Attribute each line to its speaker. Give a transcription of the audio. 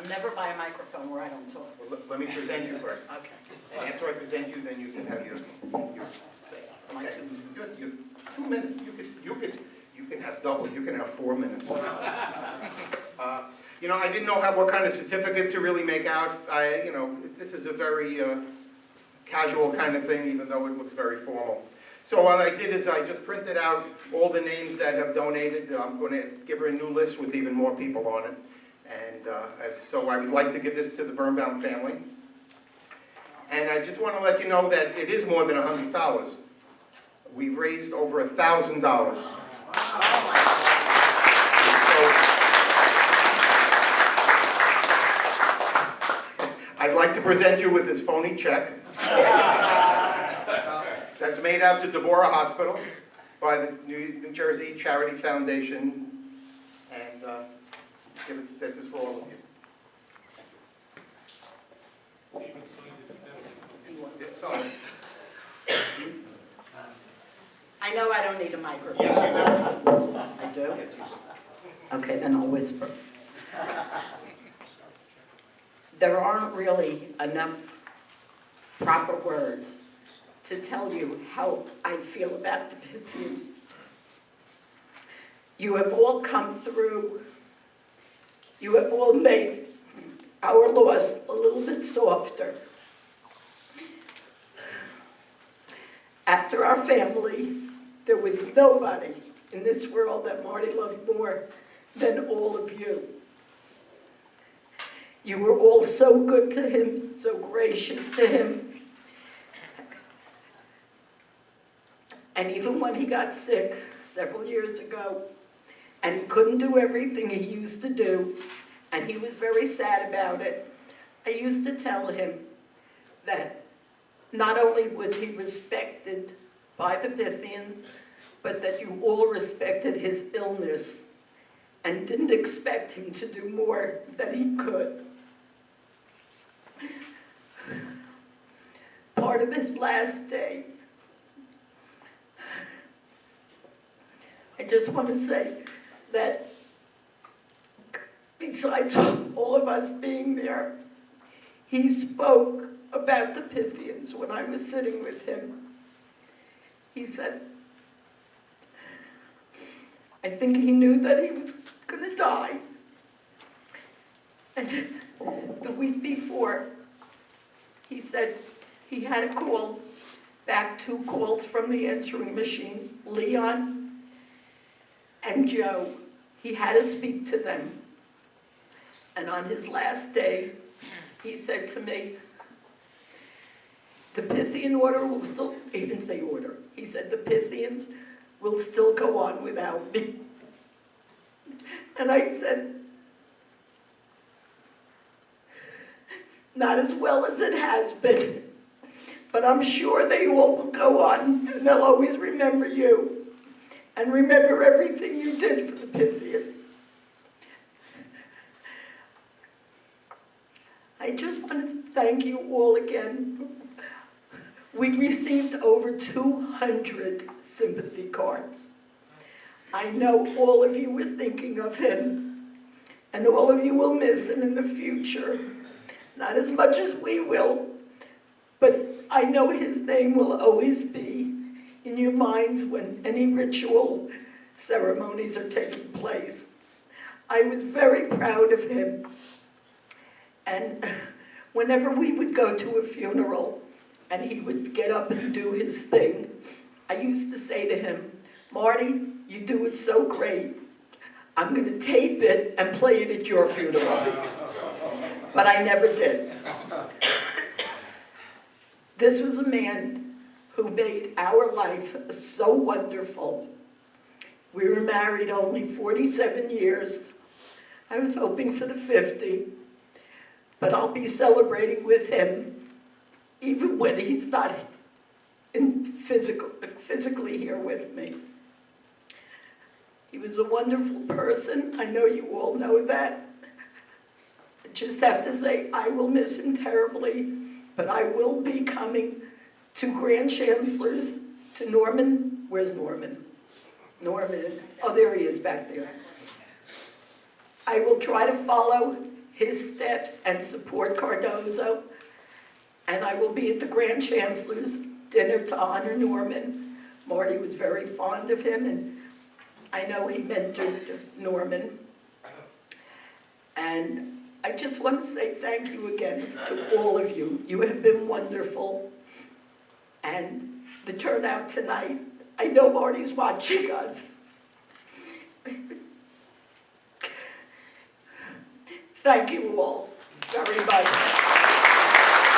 Speaker 1: I'll never buy a microphone where I don't talk.
Speaker 2: Well, let me present you first.
Speaker 1: Okay.
Speaker 2: And after I present you, then you can have your
Speaker 1: My
Speaker 2: okay.
Speaker 1: 2 minutes.
Speaker 2: Your 2 minutes. You can have double. You can have 4 minutes. You know, I didn't know what kind of certificate to really make out. You know, this is a very casual kind of thing, even though it looks very formal. So what I did is I just printed out all the names that have donated. I'm going to give her a new list with even more people on it. And so I would like to give this to the Birnbaum family. And I just want to let you know that it is more than $100. We've raised over $1,000. I'd like to present you with this phony check. That's made out to Deborah Hospital by the New Jersey Charities Foundation. And this is for all of you. It's signed.
Speaker 1: I know I don't need a microphone.
Speaker 2: Yes, you do.
Speaker 1: I do?
Speaker 2: Yes, you do.
Speaker 1: Okay, then I'll whisper. There aren't really enough proper words to tell you how I feel about the Pythias. You have all come through. You have all made our loss a little bit softer. After our family, there was nobody in this world that Marty loved more than all of you. You were all so good to him, so gracious to him. And even when he got sick several years ago, and he couldn't do everything he used to do, and he was very sad about it, I used to tell him that not only was he respected by the Pythians, but that you all respected his illness and didn't expect him to do more than he could. Part of his last day, I just want to say that besides all of us being there, he spoke about the Pythians when I was sitting with him. He said, I think he knew that he was going to die. And the week before, he said he had a call, back 2 calls from the answering machine, Leon and Joe. He had to speak to them. And on his last day, he said to me, the Pythian order will still, he didn't say order, he said the Pythians will still go on without me. And I said, not as well as it has been, but I'm sure they all will go on, and they'll always remember you, and remember everything you did for the Pythians. I just want to thank you all again. We received over 200 sympathy cards. I know all of you were thinking of him, and all of you will miss him in the future. Not as much as we will, but I know his name will always be in your minds when any ritual ceremonies are taking place. I was very proud of him. And whenever we would go to a funeral and he would get up and do his thing, I used to say to him, Marty, you do it so great. I'm going to tape it and play it at your funeral. But I never did. This was a man who made our life so wonderful. We were married only 47 years. I was hoping for the 50. But I'll be celebrating with him even when he's not physically here with me. He was a wonderful person. I know you all know that. I just have to say, I will miss him terribly, but I will be coming to Grand Chancellor's, to Norman. Where's Norman? Norman. Oh, there he is back there. I will try to follow his steps and support Cardozo. And I will be at the Grand Chancellor's dinner to honor Norman. Marty was very fond of him, and I know he mentored Norman. And I just want to say thank you again to all of you. You have been wonderful. And the turnout tonight, I know Marty's watching us. Thank you all very much.